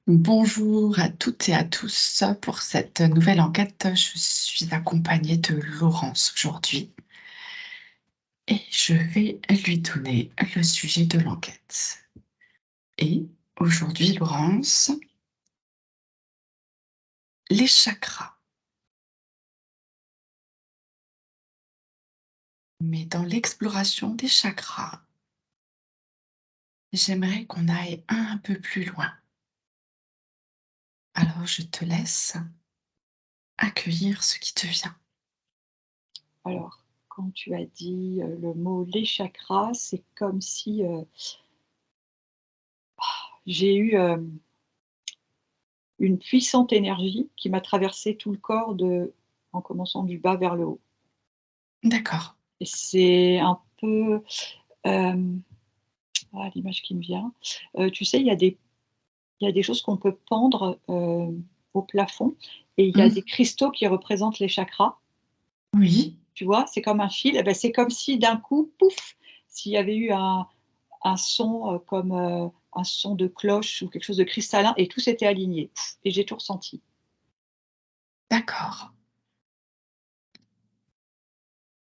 Bonjour à toutes et à tous. Pour cette nouvelle enquête, je suis accompagnée de Laurence aujourd'hui et je vais lui donner le sujet de l'enquête. Et aujourd'hui, Laurence, les chakras. Mais dans l'exploration des chakras, j'aimerais qu'on aille un peu plus loin. Alors, je te laisse accueillir ce qui te vient. Alors, quand tu as dit, le mot «les chakras», c'est comme si, j'ai eu, une puissante énergie qui m'a traversé tout le corps en commençant du bas vers le haut D'accord. et c'est un peu, hem, l'image qui me vient, tu sais, il y a des choses qu'on peut pendre, au plafond et il y a Mmh. des cristaux qui représentent les chakras, Oui, tu vois? C'est comme un fil et bah, c'est comme si d'un coup, pouf, s'il y avait eu un son, comme, un son de cloche ou quelque chose de cristallin et tout s'était aligné Pff, et j'ai tout ressenti. d'accord.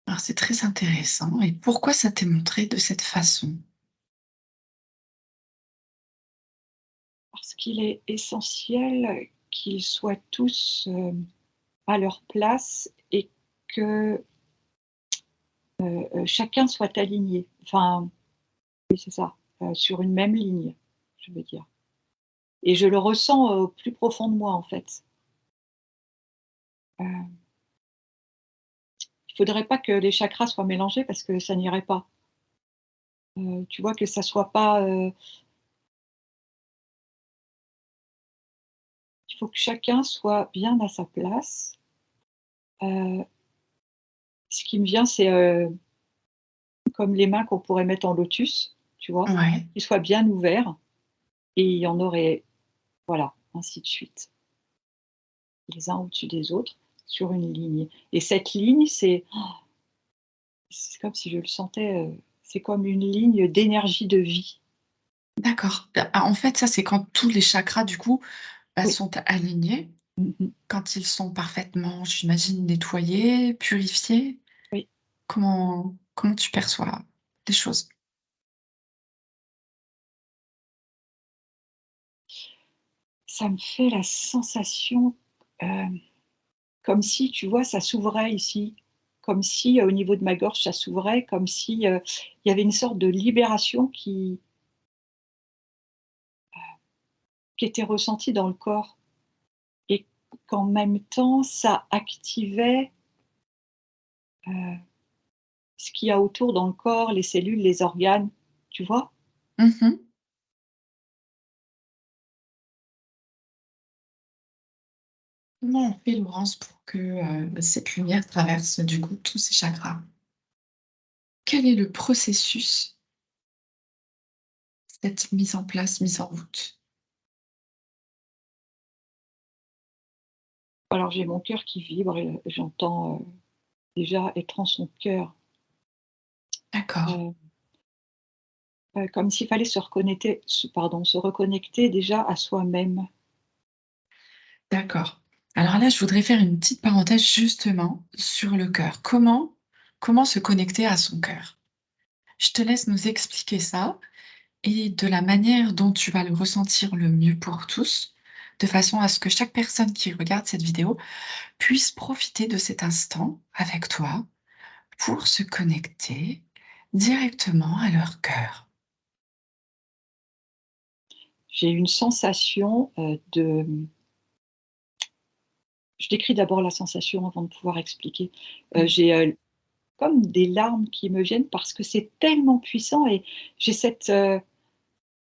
Alors, c'est très intéressant. Et pourquoi ça t'est montré de cette façon? Parce qu'il est essentiel qu'ils soient tous, à leur place et que, chacun soit aligné. Enfin, oui, c'est ça, sur une même ligne, je veux dire et je le ressens, au plus profond de moi, en fait. Il faudrait pas que les chakras soient mélangés parce que ça n'irait pas. Tu vois? Que ça soit pas, il faut que chacun soit bien à sa place. Heu, Ce qui me vient, c'est, comme les mains qu'on pourrait mettre en lotus, tu vois? Ouais. Qu'ils soient bien ouverts et il y en aurait voilà, ainsi de suite, les uns au-dessus des autres, sur une ligne et cette ligne, c'est comme si je le sentais, c'est comme une ligne d'énergie de vie. D'accord. En fait, ça, c'est quand tous les chakras, du coup, Oui. sont alignés, Mmh mh. quand ils sont parfaitement, j'imagine, nettoyés, purifiés? Oui. Comment tu perçois les choses? Ça me fait la sensation, hem, comme si, tu vois, ça s'ouvrait ici, comme si, au niveau de ma gorge, ça s'ouvrait, comme si, il y avait une sorte de libération qui était ressentie dans le corps et qu'en même temps, ça activait, heu, ce qu'il y a autour dans le corps, les cellules, les organes, tu vois? Mmh. Comment on fait, Laurence, pour que, cette lumière traverse, du coup, tous ces chakras? Quel est le processus, cette mise en place, mise en route? Alors j'ai mon cœur qui vibre et j'entends, déjà être en son cœur, D'accord, heu comme s'il fallait se reconnecter déjà à soi-même. d'accord. Alors là, je voudrais faire une petite parenthèse, justement, sur le cœur. Comment se connecter à son cœur? Je te laisse nous expliquer ça et de la manière dont tu vas le ressentir le mieux pour tous, de façon à ce que chaque personne qui regarde cette vidéo puisse profiter de cet instant avec toi pour se connecter directement à leur cœur. J'ai une sensation, je décris d'abord la sensation avant de pouvoir expliquer. Mmh. J'ai, comme des larmes qui me viennent parce que c'est tellement puissant et j'ai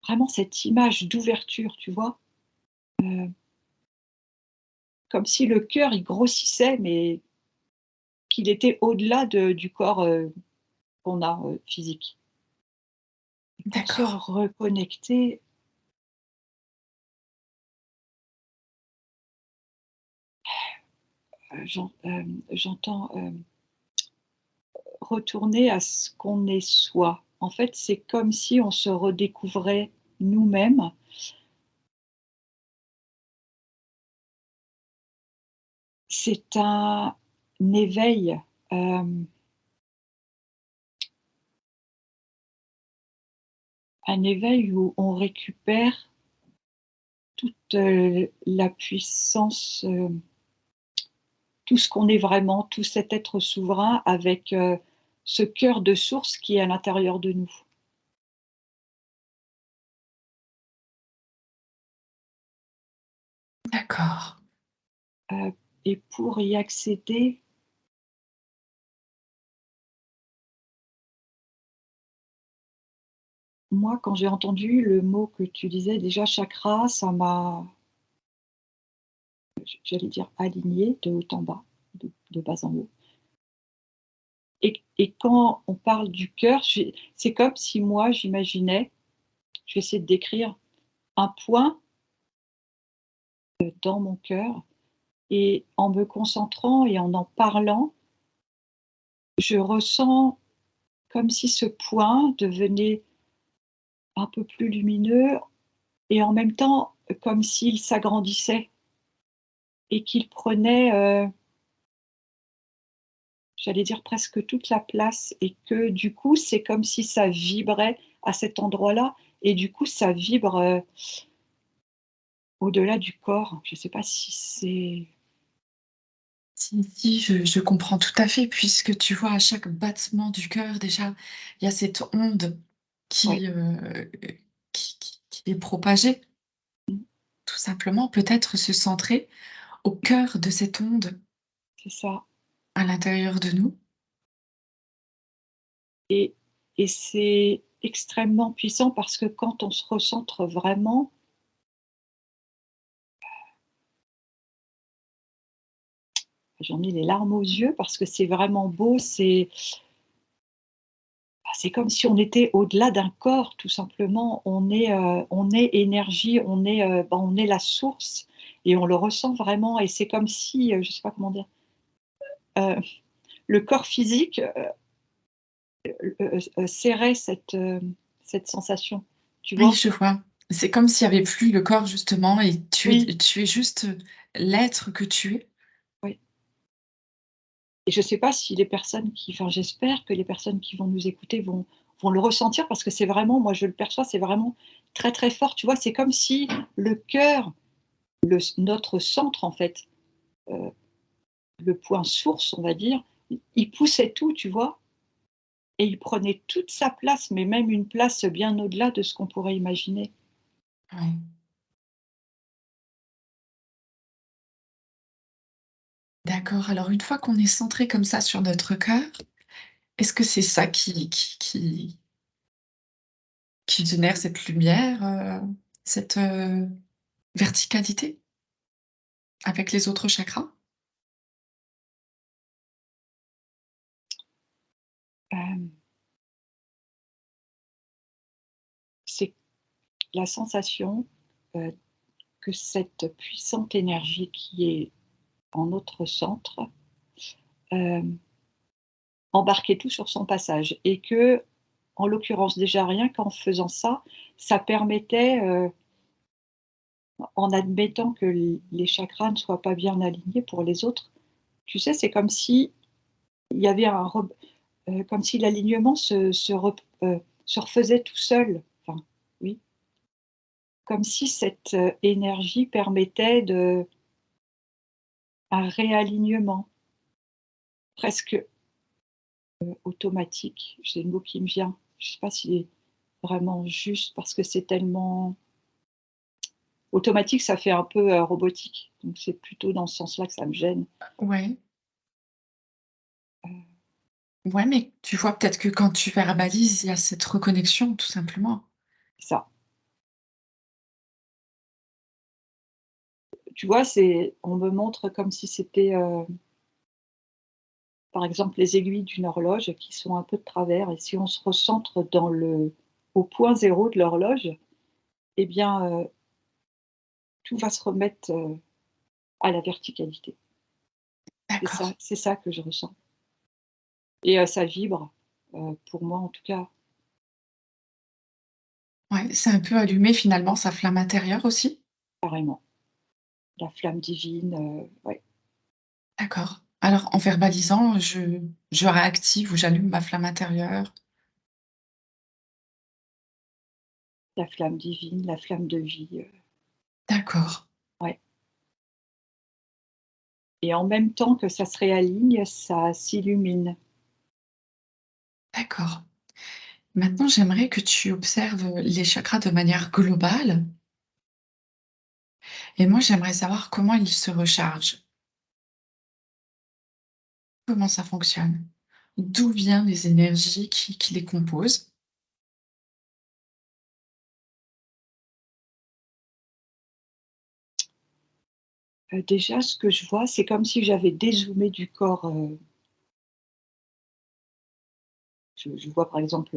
vraiment cette image d'ouverture, tu vois? Heu, Comme si le cœur, il grossissait, mais qu'il était au-delà du corps, qu'on a, physique. Et pour se D'accord. reconnecter, j'entends, retourner à ce qu'on est soi. En fait, c'est comme si on se redécouvrait nous-mêmes c'est un éveil, hem, un éveil où on récupère toute, la puissance, tout ce qu'on est vraiment, tout cet être souverain avec, ce cœur de source qui est à l'intérieur de nous. D'accord. Heu et pour y accéder, moi, quand j'ai entendu le mot que tu disais déjà chakra, ça m'a, j'allais dire aligné de haut en bas, de bas en haut. Et quand on parle du cœur, c'est comme si moi j'imaginais, je vais essayer de décrire, un point, dans mon cœur, et en me concentrant et en parlant, je ressens comme si ce point devenait un peu plus lumineux et en même temps, comme s'il s'agrandissait et qu'il prenait, j'allais dire presque toute la place, et que du coup, c'est comme si ça vibrait à cet endroit-là, et du coup ça vibre, au-delà du corps. Je ne sais pas si c'est Si, si, je comprends tout à fait puisque tu vois, à chaque battement du cœur déjà, il y a cette onde ouais, qui est propagée. mmh, Tout simplement, peut-être se centrer au cœur de cette onde c'est ça. à l'intérieur de nous. Et c'est extrêmement puissant parce que quand on se recentre vraiment, j'en ai les larmes aux yeux parce que c'est vraiment beau, c'est comme si on était au-delà d'un corps tout simplement. On est énergie, on est la source et on le ressent vraiment, et c'est comme si, je sais pas comment dire, heu, le corps physique, serrait cette sensation, tu Oui, vois? je vois. C'est comme s'il y avait plus le corps justement et Oui, tu es juste, l'être que tu es. oui. Et je sais pas si les personnes qui, enfin, j'espère que les personnes qui vont nous écouter vont le ressentir parce que c'est vraiment, moi je le perçois, c'est vraiment très, très fort, tu vois? C'est comme si le cœur, notre centre en fait, heu, le point source, on va dire, il poussait tout, tu vois? Et il prenait toute sa place, mais même une place bien au-delà de ce qu'on pourrait imaginer. Ouais. D'accord, alors une fois qu'on est centré comme ça sur notre cœur, est-ce que c'est ça qui génère cette lumière, cette, verticalité avec les autres chakras? Hem, c'est la sensation, heu, que cette puissante énergie qui est en notre centre, hem embarquait tout sur son passage, et que, en l'occurrence, déjà rien qu'en faisant ça, ça permettait, en admettant que les chakras ne soient pas bien alignés pour les autres, tu sais, c'est comme si il y avait comme si l'alignement se refaisait tout seul. Enfin, oui, comme si cette, énergie permettait un réalignement presque, automatique. C'est le mot qui me vient. Je ne sais pas s'il est vraiment juste parce que c'est tellement automatique, ça fait un peu, robotique, donc c'est plutôt dans ce sens-là que ça me gêne. Ouais, Heu, ouais, mais tu vois, peut-être que quand tu verbalises, il y a cette reconnexion, tout simplement. ça. Tu vois, c'est, on me montre comme si c'était, par exemple, les aiguilles d'une horloge qui sont un peu de travers, et si on se recentre au point zéro de l'horloge, eh bien, tout va se remettre, à la verticalité. D'accord. C'est ça que je ressens, et ça vibre, pour moi en tout cas, Ouais, c'est un peu allumer finalement sa flamme intérieure aussi. carrément. La flamme divine, ouais. D'accord. Alors en verbalisant, je réactive ou j'allume ma flamme intérieure. La flamme divine, la flamme de vie, D'accord, ouais, et en même temps que ça se réaligne, ça s'illumine. d'accord. Maintenant, j'aimerais que tu observes les chakras de manière globale et moi, j'aimerais savoir comment ils se rechargent. Comment ça fonctionne? D'où viennent les énergies qui les composent? Déjà, ce que je vois, c'est comme si j'avais dézoomé du corps, je vois par exemple,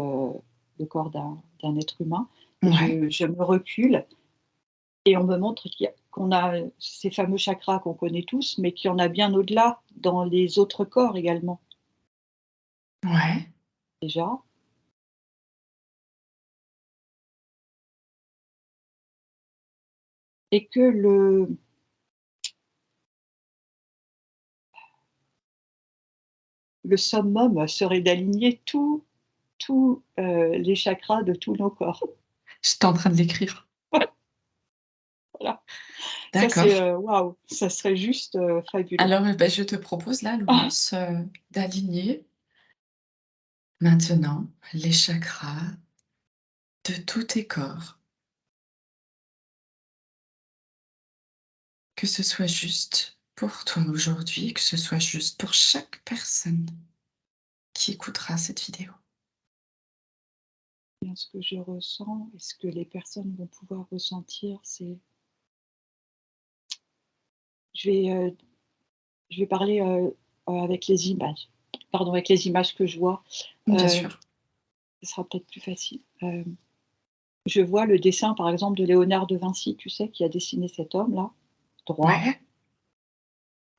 le corps d'un être humain et Ouais, je me recule et on me montre qu'on a, ces fameux chakras qu'on connaît tous, mais qu'il y en a bien au-delà, dans les autres corps également, ouais, déjà, et que le summum serait d'aligner tous les chakras de tous nos corps. j'étais en train de l'écrire. Voilà, ça c'est, D'accord. waouh, ça serait juste, fabuleux. Alors, je te propose là, Ah! Laurence, d'aligner maintenant les chakras de tous tes corps. Que ce soit juste pour toi aujourd'hui, que ce soit juste pour chaque personne qui écoutera cette vidéo. Bien, ce que je ressens et ce que les personnes vont pouvoir ressentir, c'est je vais, heu, je vais parler, avec les images. Pardon, avec les images que je vois, Bien heu, sûr. ce sera peut-être plus facile. Je vois le dessin, par exemple, de Léonard de Vinci, tu sais, qui a dessiné cet homme-là, droit, Ouais,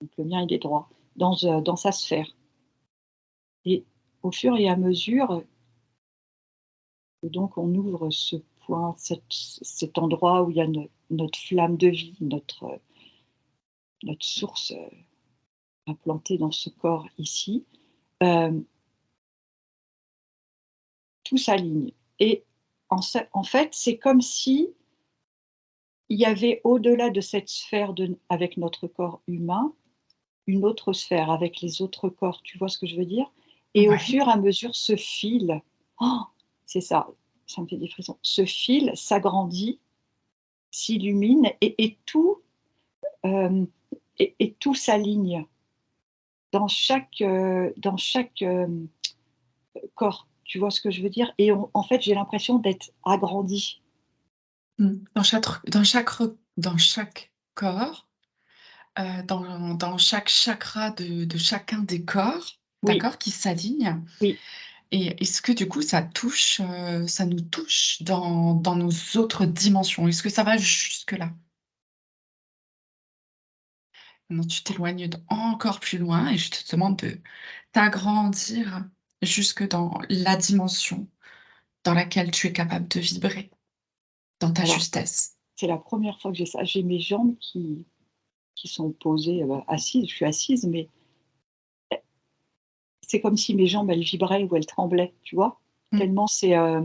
donc le mien, il est droit, dans sa sphère, et au fur et à mesure que donc on ouvre ce point, cet endroit où il y a notre flamme de vie, notre source, implantée dans ce corps ici, hem, tout s'aligne, et en fait, c'est comme si il y avait au-delà de cette sphère avec notre corps humain, une autre sphère avec les autres corps, tu vois ce que je veux dire? Et au ouais. fur et à mesure, ce fil, oh, c'est ça me fait des frissons. Ce fil s'agrandit, s'illumine, et tout, hem et tout s'aligne dans chaque corps. Tu vois ce que je veux dire? Et en fait, j'ai l'impression d'être agrandie. Mmh. Dans chaque corps, dans chaque chakra de chacun des corps, Oui, d'accord, qui s'alignent. oui. Et est-ce que du coup ça nous touche dans nos autres dimensions? Est-ce que ça va jusque-là? Maintenant tu t'éloignes encore plus loin et je te demande de t'agrandir jusque dans la dimension dans laquelle tu es capable de vibrer, dans ta Alors, justesse. c'est la première fois que j'ai ça. J'ai mes jambes qui sont posées, assises, je suis assise, mais c'est comme si mes jambes, elles vibraient ou elles tremblaient, tu vois? Mmh. Tellement il y a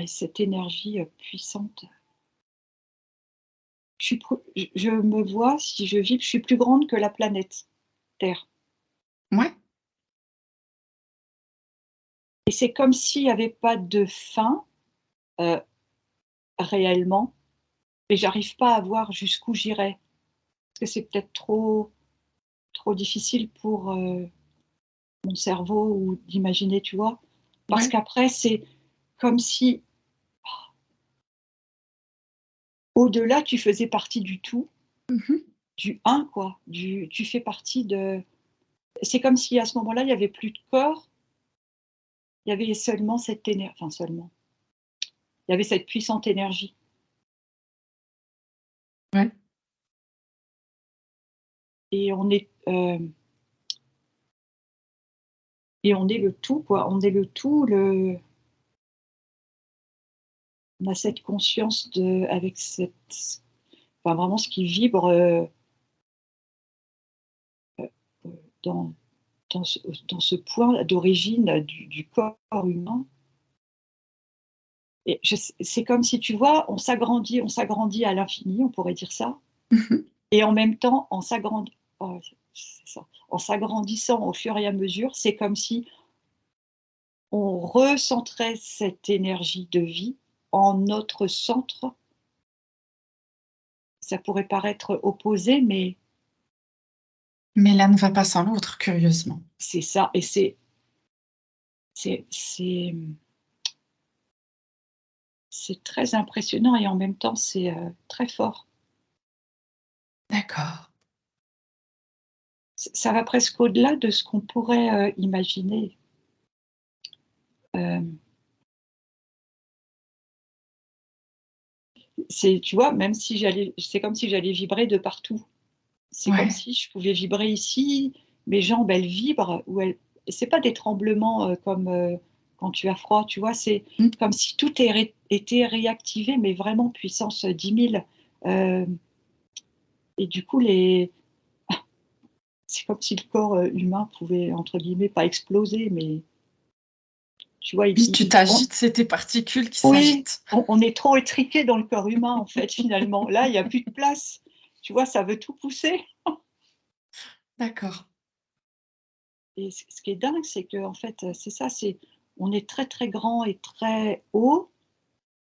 cette énergie, puissante. Je me vois, si je vibre, je suis plus grande que la planète Terre, Ouais. et c'est comme s'il y avait pas de fin, heu, réellement, et j'arrive pas à voir jusqu'où j'irai. Parce que c'est peut-être trop difficile pour, mon cerveau, ou d'imaginer, tu vois? Parce Ouais. qu'après, c'est comme si, au-delà, tu faisais partie du tout, Mmh. du un, quoi, tu fais partie de, c'est comme si à ce moment-là, il y avait plus de corps, il y avait seulement cette énergie, enfin seulement, il y avait cette puissante énergie, Ouais. et on est le tout, quoi. On est le tout, on a cette conscience avec cette, enfin vraiment ce qui vibre, dans, dans ce point d'origine du corps humain. Et c'est comme si, tu vois, on s'agrandit à l'infini, on pourrait dire ça, Mmh. et en même temps, oh, c'est ça. En s'agrandissant au fur et à mesure, c'est comme si on recentrait cette énergie de vie en notre centre. Ça pourrait paraître opposé, mais Mais l'un ne va pas sans l'autre, curieusement. c'est ça, et c'est c'est, c'est très impressionnant, et en même temps, c'est, très fort. D'accord. Ça va presque au-delà de ce qu'on pourrait, imaginer. Hem, tu vois, même si c'est comme si j'allais vibrer de partout. C'est comme Ouais. si je pouvais vibrer ici, mes jambes, elles vibrent, ou elles c'est pas des tremblements, comme, quand tu as froid, tu vois? C'est Mmh. comme si tout est était réactivé, mais vraiment puissance, 10 000. Hem Et du coup, c'est comme si le corps, humain pouvait, entre guillemets, pas exploser, mais tu vois, Oui, tu on t'agites, c'est tes particules qui oui, s'agitent. on est trop étriqué dans le corps humain, en fait, finalement. Là, il y a plus de place. Tu vois, ça veut tout pousser. D'accord. Et ce qui est dingue, c'est qu'en fait, c'est ça, c'est on est très, très grand et très haut,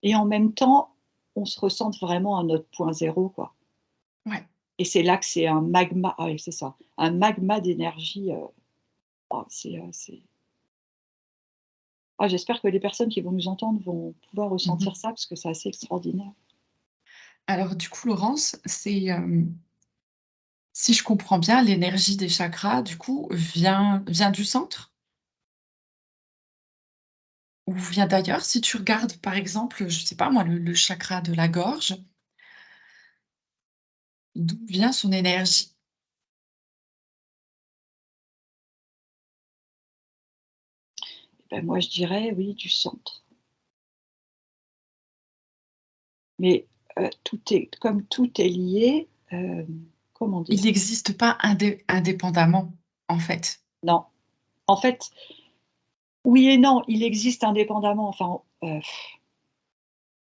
et en même temps, on se ressente vraiment à notre point zéro, quoi. Ouais. Et c'est là que c'est un magma, ah oui, c'est ça, un magma d'énergie, oh, j'espère que les personnes qui vont nous entendre vont pouvoir Mmh. ressentir ça, parce que c'est assez extraordinaire. Alors du coup, Laurence, si je comprends bien, l'énergie des chakras, du coup, vient du centre? Ou vient d'ailleurs? Si tu regardes, par exemple, je sais pas moi, le chakra de la gorge, d'où vient son énergie? Moi, je dirais oui, du centre. Mais, tout est lié, comment Il dire? n'existe pas indépendamment, en fait. Non. En fait, oui et non, il existe indépendamment, enfin,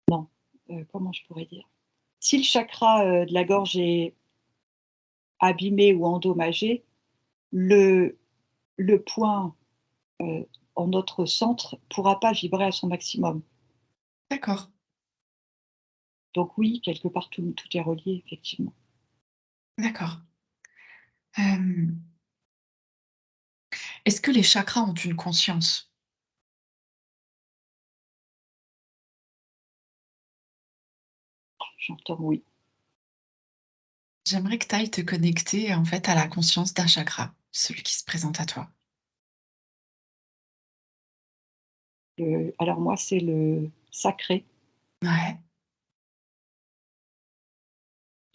non, comment je pourrais dire? Si le chakra, de la gorge est abîmé ou endommagé, le point, heu, en notre centre pourra pas vibrer à son maximum. D'accord, Donc oui, quelque part tout est relié, effectivement. d'accord. Hem, est-ce que les chakras ont une conscience? J'entends oui. J'aimerais que tu ailles te connecter, en fait, à la conscience d'un chakra, celui qui se présente à toi. Alors moi, c'est le sacré. Ouais.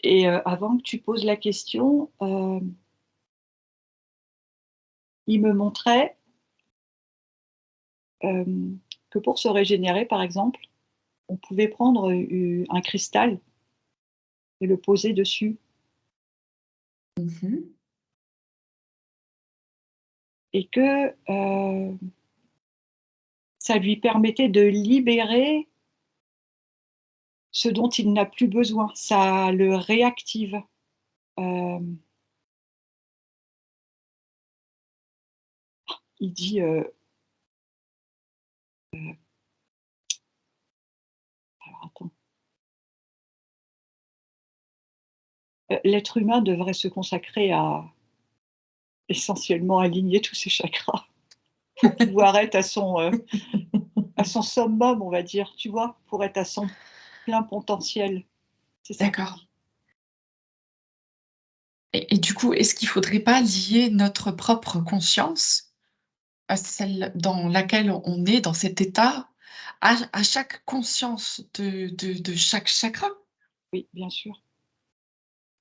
Et avant que tu poses la question, il me montrait, que pour se régénérer, par exemple, on pouvait prendre, un cristal et le poser dessus, Mmh. et que, ça lui permettait de libérer ce dont il n'a plus besoin. Ça le réactive. Hem, il dit, alors attends, l'être humain devrait se consacrer à essentiellement aligner tous ses chakras pour pouvoir être à son summum, on va dire, tu vois? Pour être à son plein potentiel. C'est ça qu'il D'accord. dit. Et du coup, est-ce qu'il faudrait pas lier notre propre conscience à celle dans laquelle on est, dans cet état, à chaque conscience de chaque chakra? Oui, bien sûr.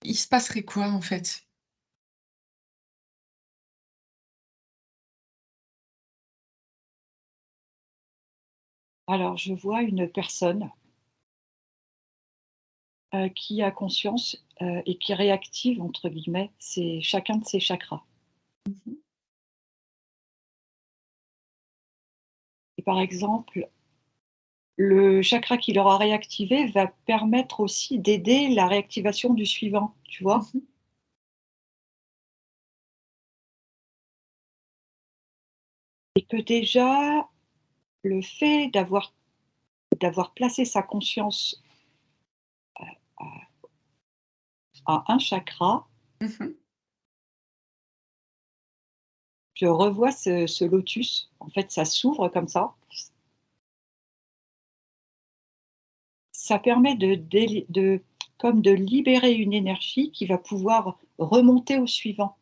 Il se passerait quoi, en fait? Alors je vois une personne, qui a conscience, et qui «réactive» entre guillemets chacun de ses chakras. Mmh. Et par exemple, le chakra qu'il aura réactivé va permettre aussi d'aider la réactivation du suivant, tu vois? Mmh. Et que déjà, le fait d'avoir placé sa conscience à un chakra, Mmh. je revois ce lotus, en fait, ça s'ouvre comme ça. Ça permet de libérer une énergie qui va pouvoir remonter au suivant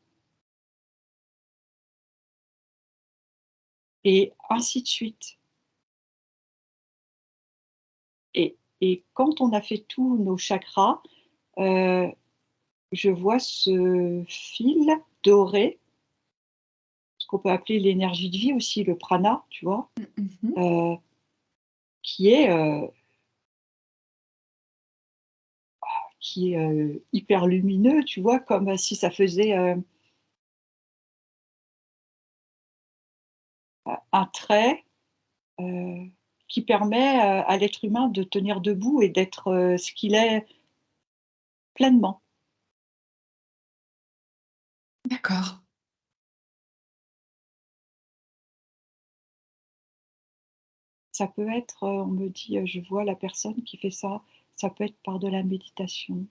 et ainsi de suite. Et quand on a fait tous nos chakras, heu, je vois ce fil doré, ce qu'on peut appeler l'énergie de vie aussi, le prana, tu vois? Mmh mh. Heu, qui est, hyper lumineux, tu vois? Comme si ça faisait, un trait, heu, qui permet, à l'être humain de tenir debout et d'être, ce qu'il est pleinement. D'accord. Ça peut être, on me dit, je vois la personne qui fait ça peut être par de la méditation.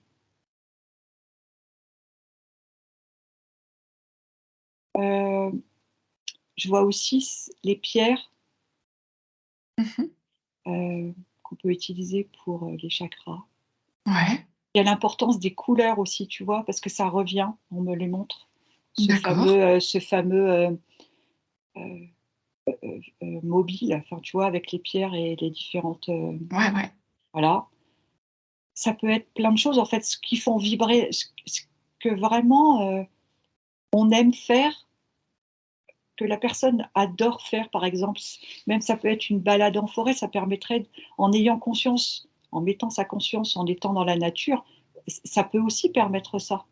Heu, je vois aussi les pierres, Mmh. qu'on peut utiliser pour, les chakras. Ouais, Il y a l'importance des couleurs aussi, tu vois? Parce que ça revient, on me les montre. d'accord. Ce fameux, heu mobile, enfin, tu vois? Avec les pierres et les différentes, Ouais, ouais. voilà. Ça peut être plein de choses, en fait, ce qui font vibrer, ce que vraiment, on aime faire, que la personne adore faire, par exemple, même ça peut être une balade en forêt, ça permettrait en ayant conscience, en mettant sa conscience, en étant dans la nature, ça peut aussi permettre ça.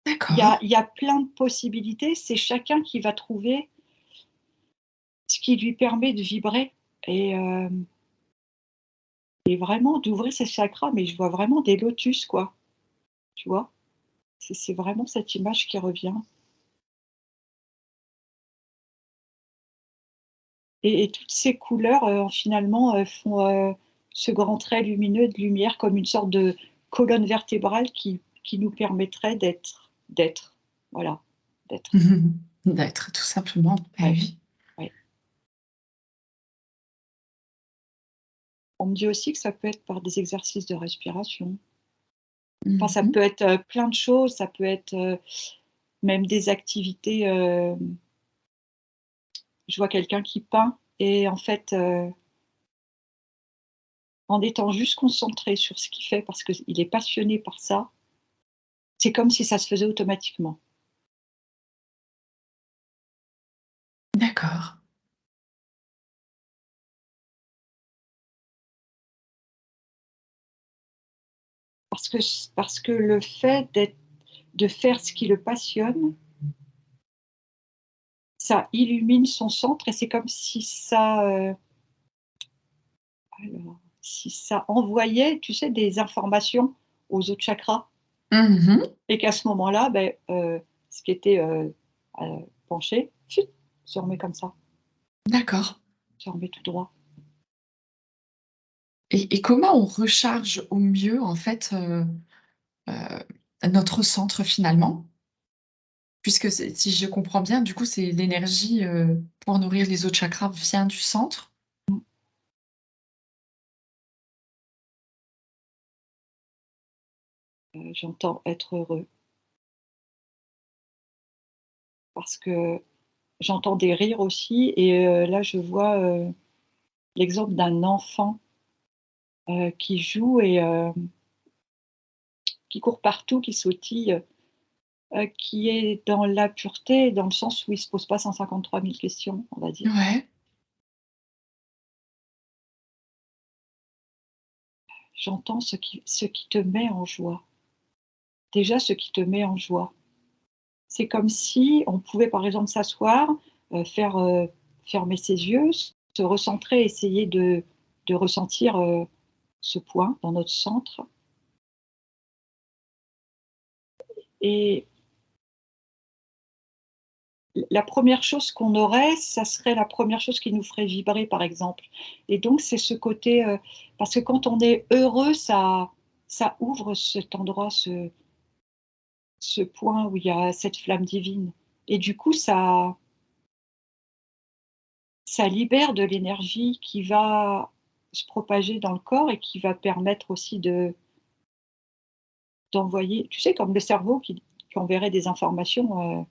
D'accord. Il y a plein de possibilités, c'est chacun qui va trouver ce qui lui permet de vibrer et vraiment d'ouvrir ses chakras, mais je vois vraiment des lotus, quoi, tu vois? C'est vraiment cette image qui revient et toutes ces couleurs, finalement, font, ce grand trait lumineux de lumière comme une sorte de colonne vertébrale qui nous permettrait d'être, voilà, d'être. D'être tout simplement. Eh Ouais, oui. ouais. On me dit aussi que ça peut être par des exercices de respiration. Enfin, ça Mmh. peut être, plein de choses, ça peut être, même des activités, je vois quelqu'un qui peint et en fait, en étant juste concentré sur ce qu'il fait parce qu'il est passionné par ça, c'est comme si ça se faisait automatiquement. D'accord. Parce que le fait de faire ce qui le passionne, ça illumine son centre et c'est comme si ça, alors, si ça envoyait, tu sais, des informations aux autres chakras Mmh. et qu'à ce moment-là, beh, ce qui était, penché, chut, se remet comme ça, D'accord. se remet tout droit. Et comment on recharge au mieux, en fait, notre centre finalement? Puisque c'est si je comprends bien, du coup, c'est l'énergie, pour nourrir les autres chakras vient du centre? Mmh, j'entends être heureux parce que j'entends des rires aussi et là, je vois, l'exemple d'un enfant, qui joue et qui court partout, qui sautille, qui est dans la pureté, dans le sens où il se pose pas 153 000 questions, on va dire. Ouais. J'entends ce qui te met en joie. Déjà ce qui te met en joie, c'est comme si on pouvait, par exemple, s'asseoir, faire, fermer ses yeux, se recentrer, essayer de ressentir, ce point dans notre centre et la première chose qu'on aurait, ça serait la première chose qui nous ferait vibrer, par exemple et donc c'est ce côté, parce que quand on est heureux, ça ouvre cet endroit, ce point où il y a cette flamme divine et du coup ça libère de l'énergie qui va se propager dans le corps et qui va permettre aussi d'envoyer tu sais comme le cerveau qui enverrait des informations,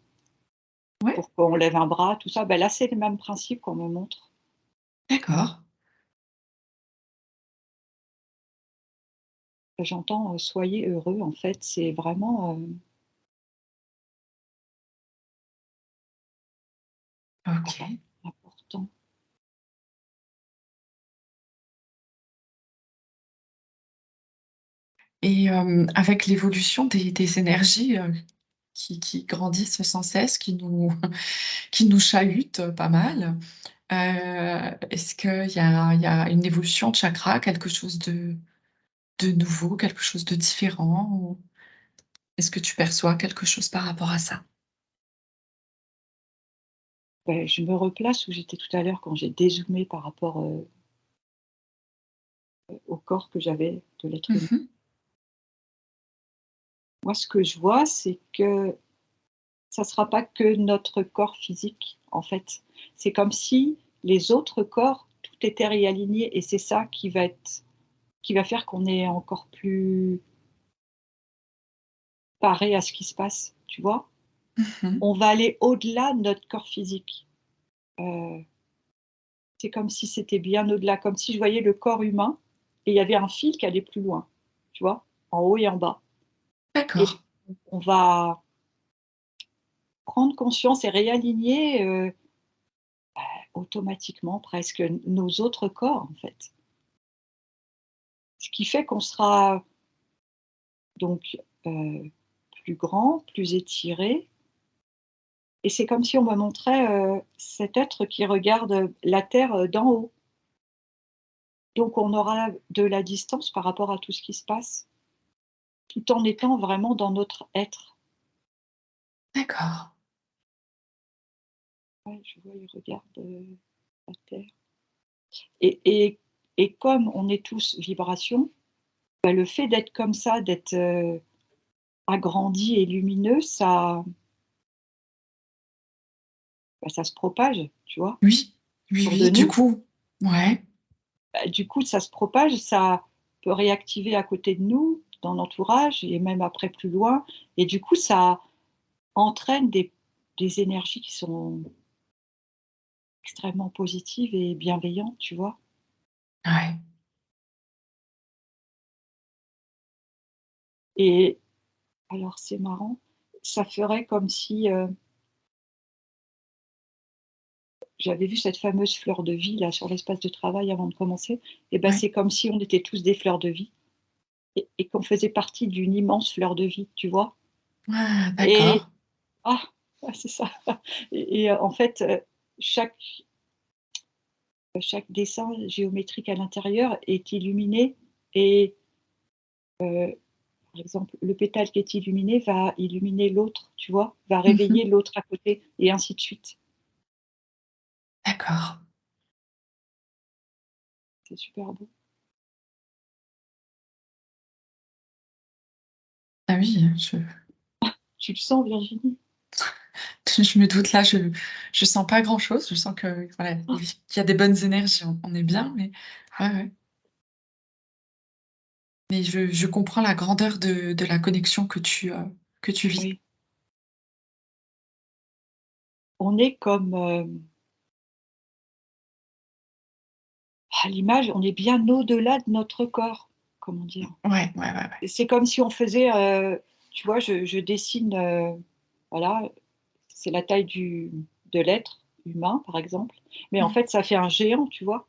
Ouais, pour qu'on lève un bras, tout ça, ben là, c'est le même principe qu'on me montre. d'accord. J'entends, «Soyez heureux», en fait, c'est vraiment, OK. important. Et avec l'évolution des énergies, qui grandissent sans cesse, qui nous chahutent, pas mal, est-ce qu'il y a une évolution de chakra, quelque chose de nouveau, quelque chose de différent ou est-ce que tu perçois quelque chose par rapport à ça? Je me replace où j'étais tout à l'heure quand j'ai dézoomé par rapport, au corps que j'avais de l'être humain. Mmh. Moi, ce que je vois, c'est que ça sera pas que notre corps physique, en fait. C'est comme si les autres corps, tout était réaligné et c'est ça qui va faire qu'on est encore plus paré à ce qui se passe, tu vois? Mmh. On va aller au-delà de notre corps physique. Heu, c'est comme si c'était bien au-delà, comme si je voyais le corps humain et il y avait un fil qui allait plus loin, tu vois? En haut et en bas et D'accord. on va prendre conscience et réaligner, automatiquement presque nos autres corps, en fait. Ce qui fait qu'on sera donc, plus grand, plus étiré et c'est comme si on me montrait, cet être qui regarde, la terre, d'en haut. Donc on aura de la distance par rapport à tout ce qui se passe, tout en étant vraiment dans notre être. D'accord. Ouais, je vois, il regarde, la terre et et comme on est tous vibration, bah, le fait d'être comme ça, d'être, agrandi et lumineux, ça se propage, tu vois? Oui, oui, Autour de oui, du nous. coup ouais. Bah, du coup, ça se propage, ça peut réactiver à côté de nous, dans l'entourage et même après plus loin et du coup, ça entraîne des énergies qui sont extrêmement positives et bienveillantes, tu vois? Ouais. Et alors c'est marrant, ça ferait comme si, j'avais vu cette fameuse fleur de vie là sur l'espace de travail avant de commencer et ben Ouais. c'est comme si on était tous des fleurs de vie et qu'on faisait partie d'une immense fleur de vie, tu vois? Ah Et d'accord. ah! Ouais, c'est ça en fait, chaque dessin géométrique à l'intérieur est illuminé et par exemple, le pétale qui est illuminé va illuminer l'autre, tu vois? Va Mmh. réveiller l'autre à côté et ainsi de suite. D'accord. C'est super beau. Ah oui, Tu le sens Virginie? je me doute là, je sens pas grand-chose. Je sens que voilà, oui, qu'il y a des bonnes énergies, on est bien, mais ouais, ouais. Mais je comprends la grandeur de la connexion que tu vis. Oui. On est comme, à l'image, on est bien au-delà de notre corps. Comment dire? Ouais, ouais, ouais, ouais. C'est comme si on faisait, tu vois, je dessine, voilà, c'est la taille de l'être humain, par exemple, mais en Mmh. fait, ça fait un géant, tu vois?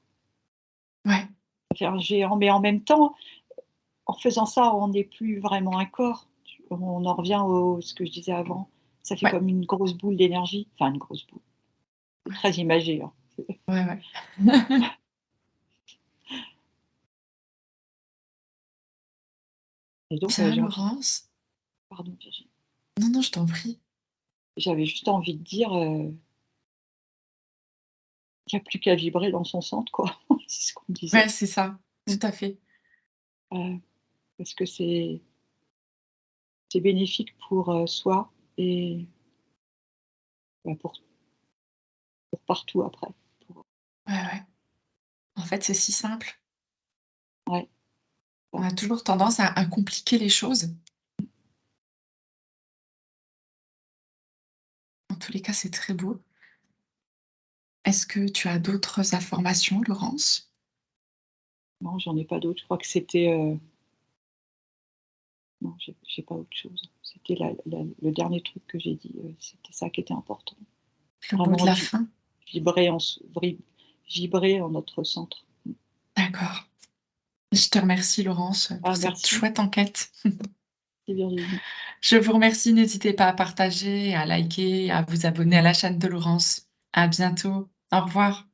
Ouais, Ça fait un géant, mais en même temps, en faisant ça, on n'est plus vraiment un corps. Tu on en revient au ce que je disais avant. Ça fait Ouais, comme une grosse boule d'énergie, enfin une grosse boule, c'est très imagé, hein. C'est ouais, ouais. et donc Bien j'ai envie Laurence. pardon Virginie, Non, non, je t'en prie. j'avais juste envie de dire, il y a plus qu'à vibrer dans son centre quoi. C'est ce qu'on me Ouais, disait, c'est ça, tout à fait. heu, parce que c'est bénéfique pour, soi et bah, pour partout après. Pour Ouais, ouais. En fait, c'est si simple. ouais, On ça. a toujours tendance à compliquer les choses. En tous les cas, c'est très beau. Est-ce que tu as d'autres informations, Laurence? Non, j'en ai pas d'autres. Je crois que c'était, non, j'ai pas autre chose. C'était le dernier truc que j'ai dit, c'était ça qui était important. Le mot de Vraiment la fin? vibrer en s vri vibrer en notre centre. D'accord. Je te remercie, Laurence, pour Ah cette merci, chouette enquête. c'est Virginie. Je vous remercie. N'hésitez pas à partager, à liker, à vous abonner à la chaîne de Laurence. À bientôt. Au revoir.